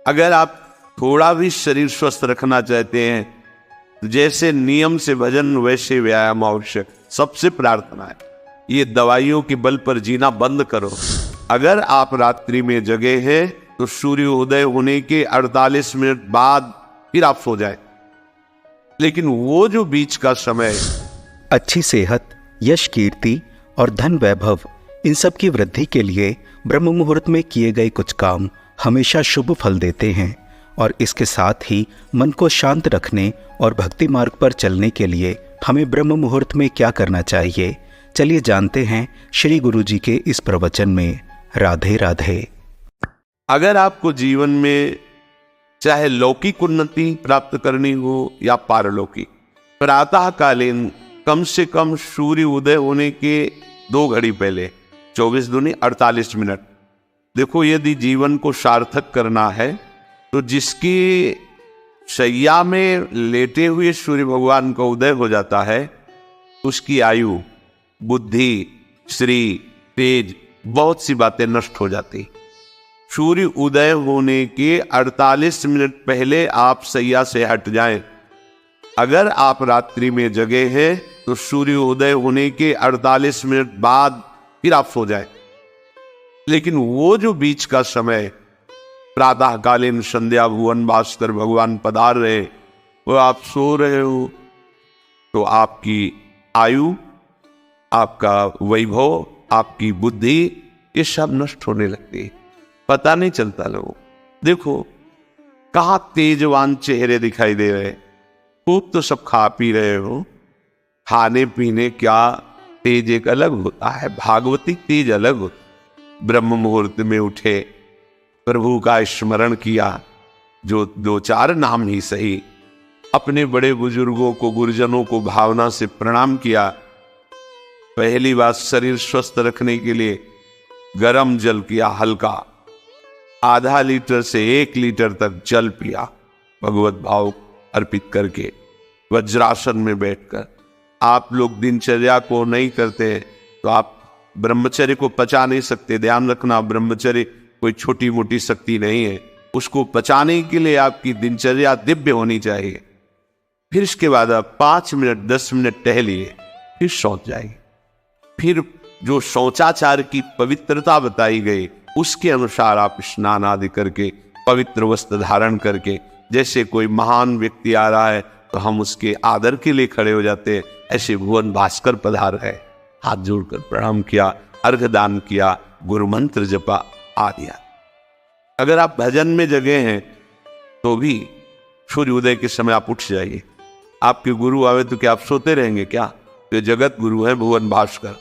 अगर आप थोड़ा भी शरीर स्वस्थ रखना चाहते हैं तो जैसे नियम से भजन वैसे व्यायाम आवश्यक। सबसे प्रार्थना है, ये दवाइयों के बल पर जीना बंद करो। अगर आप रात्रि में जगे हैं तो सूर्य उदय होने के 48 मिनट बाद फिर आप सो जाए। लेकिन वो जो बीच का समय, अच्छी सेहत, यश, कीर्ति और धन वैभव, इन सब की वृद्धि के लिए ब्रह्म मुहूर्त में किए गए कुछ काम हमेशा शुभ फल देते हैं। और इसके साथ ही मन को शांत रखने और भक्ति मार्ग पर चलने के लिए हमें ब्रह्म मुहूर्त में क्या करना चाहिए, चलिए जानते हैं श्री गुरु जी के इस प्रवचन में। राधे राधे। अगर आपको जीवन में चाहे लौकिक उन्नति प्राप्त करनी हो या पारलौकिक, प्रातःकालीन कम से कम सूर्य उदय होने के 2 घड़ी पहले 24 दूनी 48 मिनट, देखो यदि जीवन को सार्थक करना है तो जिसकी शैया में लेटे हुए सूर्य भगवान का उदय हो जाता है उसकी आयु, बुद्धि, श्री, तेज, बहुत सी बातें नष्ट हो जाती। सूर्य उदय होने के 48 मिनट पहले आप शैया से हट जाएं। अगर आप रात्रि में जगे हैं तो सूर्य उदय होने के 48 मिनट बाद फिर आप सो जाएं। लेकिन वो जो बीच का समय, प्रातःकालीन संध्या भुवन भास्कर भगवान पधार रहे, वो आप सो रहे हो, तो आपकी आयु, आपका वैभव, आपकी बुद्धि, ये सब नष्ट होने लगती, पता नहीं चलता। लोगों देखो कहाँ तेजवान चेहरे दिखाई दे रहे, खूब तो सब खा पी रहे हो, खाने पीने क्या तेज एक अलग होता है, भागवतिक तेज अलग होता। ब्रह्म मुहूर्त में उठे, प्रभु का स्मरण किया, जो 2-4 नाम ही सही, अपने बड़े बुजुर्गों को, गुरुजनों को भावना से प्रणाम किया। पहली बात, शरीर स्वस्थ रखने के लिए गरम जल किया, हल्का, आधा लीटर से 1 लीटर तक जल पिया, भगवत भाव अर्पित करके वज्रासन में बैठकर। आप लोग दिनचर्या को नहीं करते तो आप ब्रह्मचर्य को पचा नहीं सकते। ध्यान रखना, ब्रह्मचर्य कोई छोटी मोटी शक्ति नहीं है, उसको पचाने के लिए आपकी दिनचर्या दिव्य होनी चाहिए। फिर इसके बाद आप 5 मिनट 10 मिनट टहलिए, फिर सो जाइए। फिर जो शौचाचार की पवित्रता बताई गई उसके अनुसार आप स्नान आदि करके, पवित्र वस्त्र धारण करके, जैसे कोई महान व्यक्ति आ रहा है तो हम उसके आदर के लिए खड़े हो जाते हैं, ऐसे भुवन भास्कर पधार है, हाथ जोड़कर प्रणाम किया, अर्घ दान किया, गुरु मंत्र जपा आदि। अगर आप भजन में जगे हैं तो भी सूर्य उदय के समय आप उठ जाइए। आपके गुरु आवे तो क्या आप सोते रहेंगे क्या? तो जगत गुरु है भुवन भास्कर,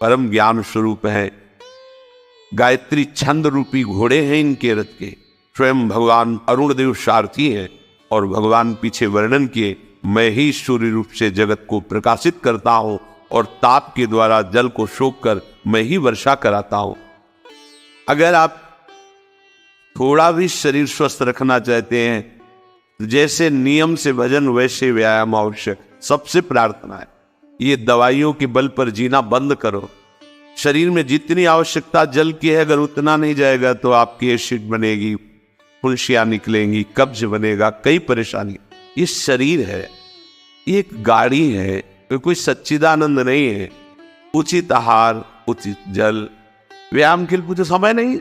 परम ज्ञान स्वरूप है, गायत्री छंद रूपी घोड़े हैं इनके रथ के, स्वयं भगवान अरुण देव सारथी हैं। और भगवान पीछे वर्णन किए, मैं ही सूर्य रूप से जगत को प्रकाशित करता हूं और ताप के द्वारा जल को सोख कर मैं ही वर्षा कराता हूं। अगर आप थोड़ा भी शरीर स्वस्थ रखना चाहते हैं तो जैसे नियम से भजन वैसे व्यायाम आवश्यक। सबसे प्रार्थना है, ये दवाइयों के बल पर जीना बंद करो। शरीर में जितनी आवश्यकता जल की है, अगर उतना नहीं जाएगा तो आपकी एसिड बनेगी, फुंसियां निकलेंगी, कब्ज बनेगा, कई परेशानी। ये शरीर है, ये एक गाड़ी है, कोई सच्चिदानंद नहीं है। उचित आहार, उचित जल, व्यायाम के लिए तो समय नहीं।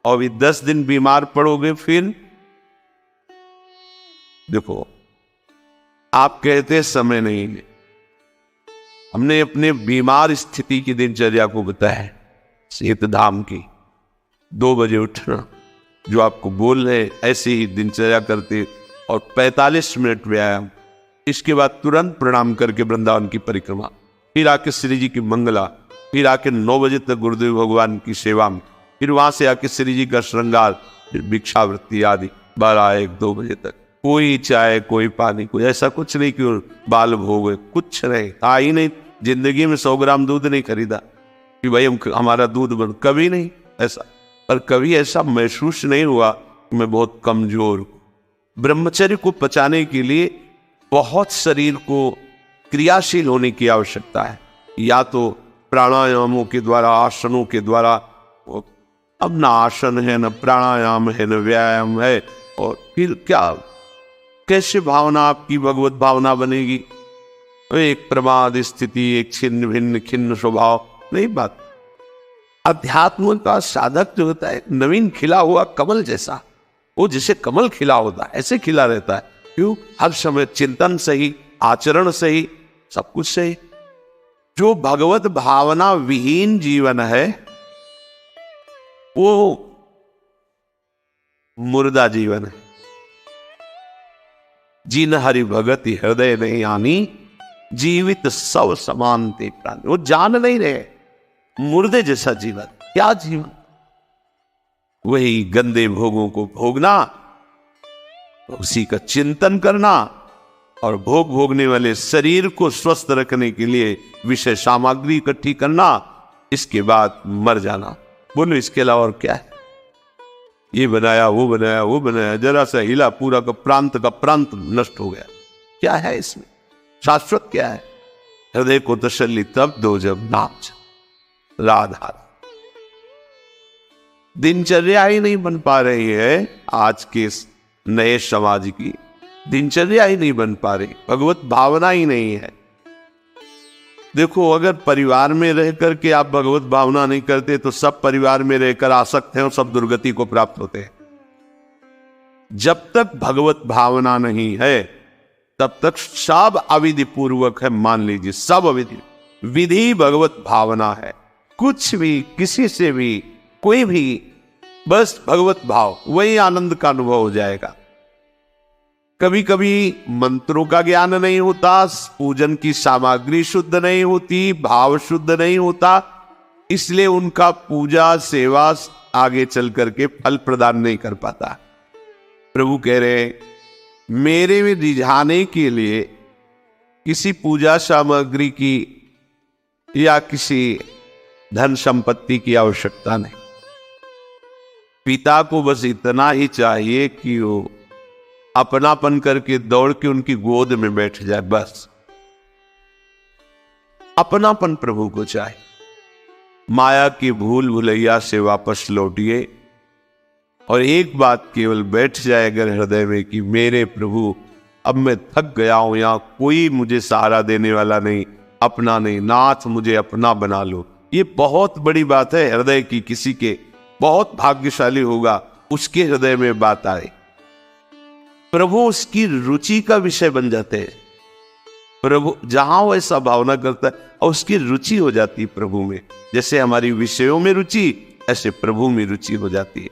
और भी 10 दिन बीमार पड़ोगे फिर देखो, आप कहते समय नहीं है। हमने अपने बीमार स्थिति की दिनचर्या को बताया, सेत धाम की 2 बजे उठना, जो आपको बोल रहे ऐसे ही दिनचर्या करते, और 45 मिनट व्यायाम। इसके बाद तुरंत प्रणाम करके वृंदावन की परिक्रमा, फिर आके श्री जी की मंगला, फिर आके 9 बजे तक गुरुदेव भगवान की सेवा में, फिर वहां से आके श्री जी का श्रृंगार, फिर भिक्षावृत्ति आदि 12-1-2 बजे तक। कोई चाय, कोई पानी, कोई ऐसा कुछ नहीं कि बाल भोग, कुछ नहीं, था ही नहीं। जिंदगी में 100 ग्राम दूध नहीं खरीदा कि भाई हमारा दूध बन, कभी नहीं ऐसा। पर कभी ऐसा महसूस नहीं हुआ कि मैं बहुत कमजोर हूं। ब्रह्मचर्य को पचाने के लिए बहुत शरीर को क्रियाशील होने की आवश्यकता है, या तो प्राणायामों के द्वारा, आसनों के द्वारा, अब ना आसन है, न प्राणायाम है, न व्यायाम है, और फिर क्या, कैसे भावना आपकी भगवत भावना बनेगी? एक प्रमाद स्थिति, एक छिन्न भिन्न खिन्न स्वभाव नहीं बात। अध्यात्म का साधक जो होता है नवीन खिला हुआ कमल जैसा, वो जैसे कमल खिला होता है ऐसे खिला रहता है। क्यों? हर समय चिंतन सही, आचरण सही, सब कुछ सही। जो भगवत भावना विहीन जीवन है वो मुर्दा जीवन है। जिन हरि भगति हृदय नहीं आनी, जीवित सब समान ते प्राणी। वो जान नहीं रहे, मुर्दे जैसा जीवन। क्या जीवन? वही गंदे भोगों को भोगना, उसी का चिंतन करना, और भोग भोगने वाले शरीर को स्वस्थ रखने के लिए विषय सामग्री इकट्ठी करना, इसके बाद मर जाना। बोलो इसके अलावा और क्या है? ये बनाया, वो बनाया, वो बनाया, जरा सा हिला, पूरा का प्रांत नष्ट हो गया। क्या है इसमें? शाश्वत क्या है? हृदय को तसल्ली तब दो जब नाम चले राधा। दिनचर्या ही नहीं बन पा रही है आज के नए समाज की, दिनचर्या ही नहीं बन पा रही, भगवत भावना ही नहीं है। देखो, अगर परिवार में रह करके आप भगवत भावना नहीं करते तो सब परिवार में रहकर आसक्त हैं और सब दुर्गति को प्राप्त होते हैं। जब तक भगवत भावना नहीं है तब तक सब अविधि पूर्वक है। मान लीजिए सब अविधि, विधि भगवत भावना है। कुछ भी, किसी से भी, कोई भी, बस भगवत भाव, वही आनंद का अनुभव हो जाएगा। कभी कभी मंत्रों का ज्ञान नहीं होता, पूजन की सामग्री शुद्ध नहीं होती, भाव शुद्ध नहीं होता, इसलिए उनका पूजा सेवा आगे चल करके फल प्रदान नहीं कर पाता। प्रभु कह रहे हैं, मेरे में रिझाने के लिए किसी पूजा सामग्री की या किसी धन संपत्ति की आवश्यकता नहीं। पिता को बस इतना ही चाहिए कि वो अपनापन करके दौड़ के उनकी गोद में बैठ जाए। बस अपनापन प्रभु को चाहिए। माया की भूल भुलैया से वापस लौटिए और एक बात केवल बैठ जाए अगर हृदय में कि मेरे प्रभु, अब मैं थक गया हूं, यहां कोई मुझे सहारा देने वाला नहीं, अपना नहीं, नाथ मुझे अपना बना लो। ये बहुत बड़ी बात है हृदय की। किसी के बहुत भाग्यशाली होगा उसके हृदय में बात आए, प्रभु उसकी रुचि का विषय बन जाते हैं। प्रभु जहां वो ऐसा भावना करता है और उसकी रुचि हो जाती है प्रभु में। जैसे हमारी विषयों में रुचि, ऐसे प्रभु में रुचि हो जाती है।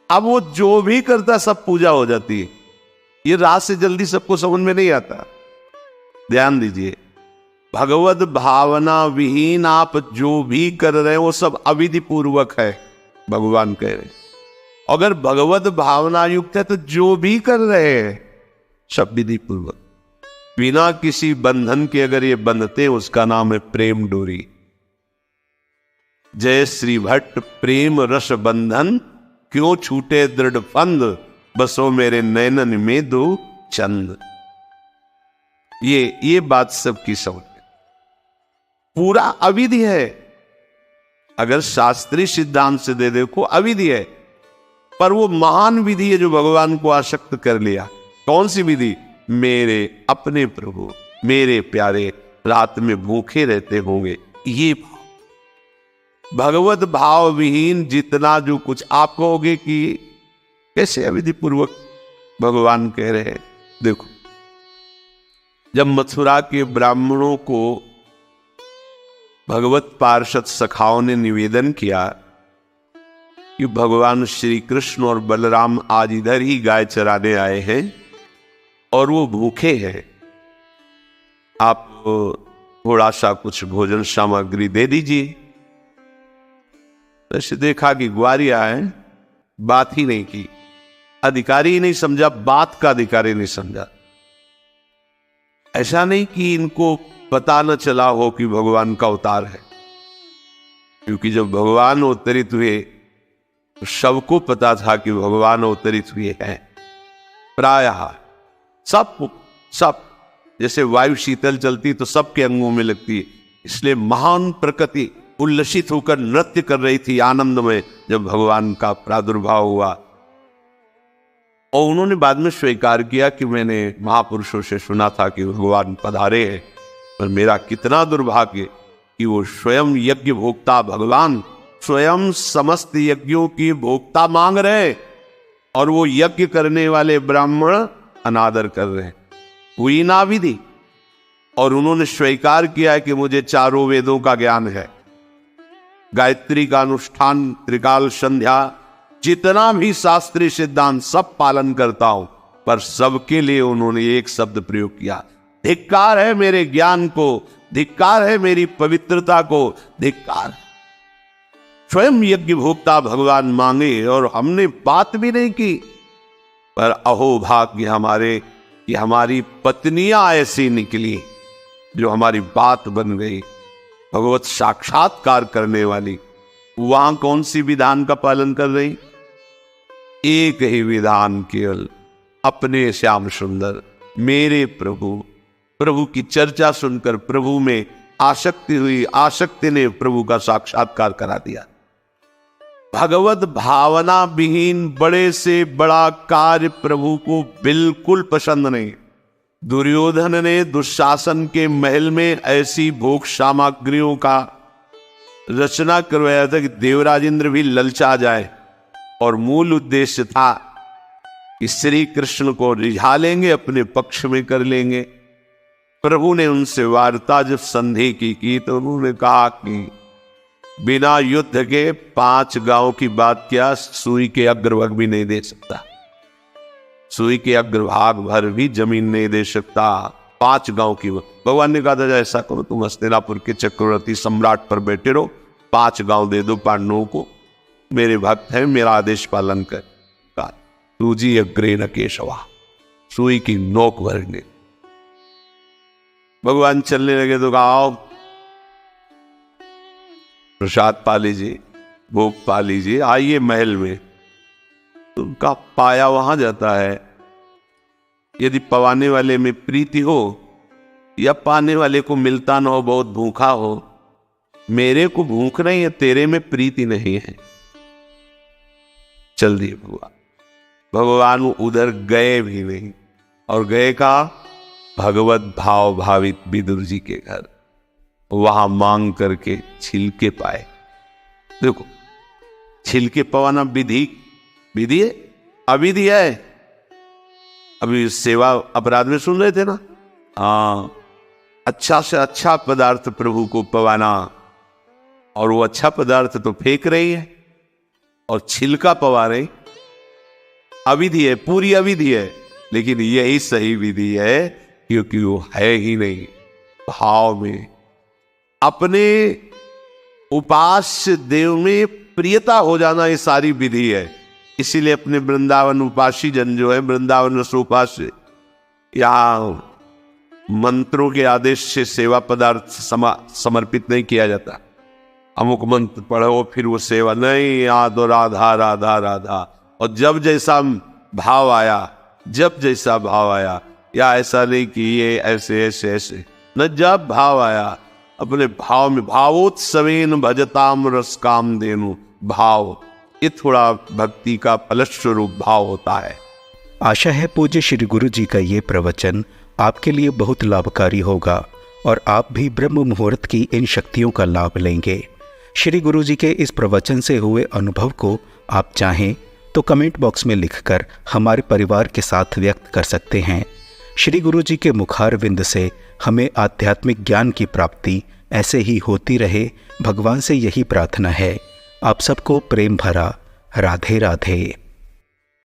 अब वो जो भी करता सब पूजा हो जाती है। ये रात से जल्दी सबको समझ में नहीं आता। ध्यान दीजिए, भगवत भावना विहीन आप जो भी कर रहे हैं वो सब अविधि पूर्वक है, भगवान कह रहे हैं। अगर भगवत भावना युक्त है तो जो भी कर रहे हैं सब विधि पूर्वक, बिना किसी बंधन के अगर ये बंधते, उसका नाम है प्रेम डोरी। जय श्री भट्ट प्रेम रस बंधन, क्यों छूटे दृढ़ फंद, बसो मेरे नैनन में दो चंद। ये बात सबकी समझ में, पूरा अविधि है। अगर शास्त्रीय सिद्धांत से दे देखो अविधि है, पर वो महान विधि है जो भगवान को आसक्त कर लिया। कौन सी विधि? मेरे अपने प्रभु, मेरे प्यारे रात में भूखे रहते होंगे, ये भाव। भगवत भाव विहीन जितना जो कुछ आप कहोगे कि कैसे अविधि पूर्वक, भगवान कह रहे हैं। देखो, जब मथुरा के ब्राह्मणों को भगवत पार्षद सखाओं ने निवेदन किया कि भगवान श्री कृष्ण और बलराम आज इधर ही गाय चराने आए हैं और वो भूखे हैं, आप थोड़ा सा कुछ भोजन सामग्री दे दीजिए। ऐसे देखा कि ग्वारिया है, बात ही नहीं की, अधिकारी ही नहीं समझा, बात का अधिकारी नहीं समझा। ऐसा नहीं कि इनको पता न चला हो कि भगवान का अवतार है, क्योंकि जब भगवान अवतरित हुए तो सबको पता था कि भगवान अवतरित हुए हैं। प्रायः सब जैसे वायु शीतल चलती तो सबके अंगों में लगती है, इसलिए महान प्रकृति उल्लसित होकर नृत्य कर रही थी आनंद में जब भगवान का प्रादुर्भाव हुआ। और उन्होंने बाद में स्वीकार किया कि मैंने महापुरुषों से सुना था कि भगवान पधारे हैं, पर मेरा कितना दुर्भाग्य कि वो स्वयं यज्ञ भोक्ता भगवान स्वयं समस्त यज्ञों की भोक्ता मांग रहे और वो यज्ञ करने वाले ब्राह्मण अनादर कर रहे हैं। हुई ना विधि। और उन्होंने स्वीकार किया कि मुझे चारों वेदों का ज्ञान है, गायत्री का अनुष्ठान, त्रिकाल संध्या, जितना भी शास्त्रीय सिद्धांत सब पालन करता हूं, पर सबके लिए उन्होंने एक शब्द प्रयोग किया, धिक्कार है मेरे ज्ञान को, धिक्कार है मेरी पवित्रता को, धिक्कार। स्वयं यज्ञ भोक्ता भगवान मांगे और हमने बात भी नहीं की। पर अहो भाग्य हमारे कि हमारी पत्नियां ऐसी निकली जो हमारी बात बन गई, भगवत साक्षात्कार करने वाली। वहां कौन सी विधान का पालन कर रही? एक ही विधान, केवल अपने श्याम सुंदर मेरे प्रभु। प्रभु की चर्चा सुनकर प्रभु में आसक्ति हुई, आसक्ति ने प्रभु का साक्षात्कार करा दिया। भगवत भावना विहीन बड़े से बड़ा कार्य प्रभु को बिल्कुल पसंद नहीं। दुर्योधन ने दुशासन के महल में ऐसी भोग सामग्रियों का रचना करवाया था कि देवराज इंद्र भी ललचा जाए, और मूल उद्देश्य था कि श्री कृष्ण को रिझा लेंगे, अपने पक्ष में कर लेंगे। प्रभु ने उनसे वार्ता जब संधि की तो उन्होंने कहा कि बिना युद्ध के 5 गांव की बात क्या, सुई के अग्रभाग भी नहीं दे सकता, सुई के अग्रभाग भर भी जमीन नहीं दे सकता। 5 गांव की। भगवान ने कहा था ऐसा करो, तुम हस्तिनापुर के चक्रवर्ती सम्राट पर बैठे रहो, 5 गांव दे दो पांडवों को, मेरे भक्त हैं, मेरा आदेश पालन कर। कहा तू जी अग्रे न केशवा, सुई की नोक भरने। भगवान चलने लगे तो कहा आओ प्रसाद पा लीजिए, भोग पा लीजिए, आइए महल में। तो उनका पाया वहां जाता है। यदि पवाने वाले में प्रीति हो या पाने वाले को मिलता न हो, बहुत भूखा हो, मेरे को भूख नहीं है, तेरे में प्रीति नहीं है, चल दिए भगवान। भगवान उधर गए भी नहीं, और गए का भगवत भाव भावित विदुर जी के घर, वहां मांग करके छिलके पाए। देखो छिलके पवाना विधि है, अविधि है। अभी सेवा अपराध में सुन रहे थे ना, हाँ, अच्छा से अच्छा पदार्थ प्रभु को पवाना, और वो अच्छा पदार्थ तो फेंक रही है और छिलका पवा रही। अविधि है, पूरी अविधि है, लेकिन यही सही विधि है, क्योंकि वो है ही नहीं भाव में। अपने उपास्य देव में प्रियता हो जाना ये सारी विधि है। इसीलिए अपने वृंदावन उपासी जन जो है, वृंदावन रसोपास्य, या मंत्रों के आदेश से सेवा पदार्थ समर्पित नहीं किया जाता। अमुक मंत्र पढ़ो फिर वो सेवा नहीं, याद और राधा राधा राधा। और जब जैसा भाव आया, या ऐसा नहीं कि ये ऐसे ऐसे ऐसे न, जब भाव आया अपने भाव में, भावोत्सवेन भजताम रस काम देनु। भाव ये थोड़ा भक्ति का फलस्वरूप भाव होता है। आशा है पूज्य श्री गुरु जी का ये प्रवचन आपके लिए बहुत लाभकारी होगा और आप भी ब्रह्म मुहूर्त की इन शक्तियों का लाभ लेंगे। श्री गुरु जी के इस प्रवचन से हुए अनुभव को आप चाहें तो कमेंट बॉक्स में लिखकर हमारे परिवार के साथ व्यक्त कर सकते हैं। श्री गुरु जी के मुखारविंद से हमें आध्यात्मिक ज्ञान की प्राप्ति ऐसे ही होती रहे, भगवान से यही प्रार्थना है। आप सबको प्रेम भरा राधे राधे।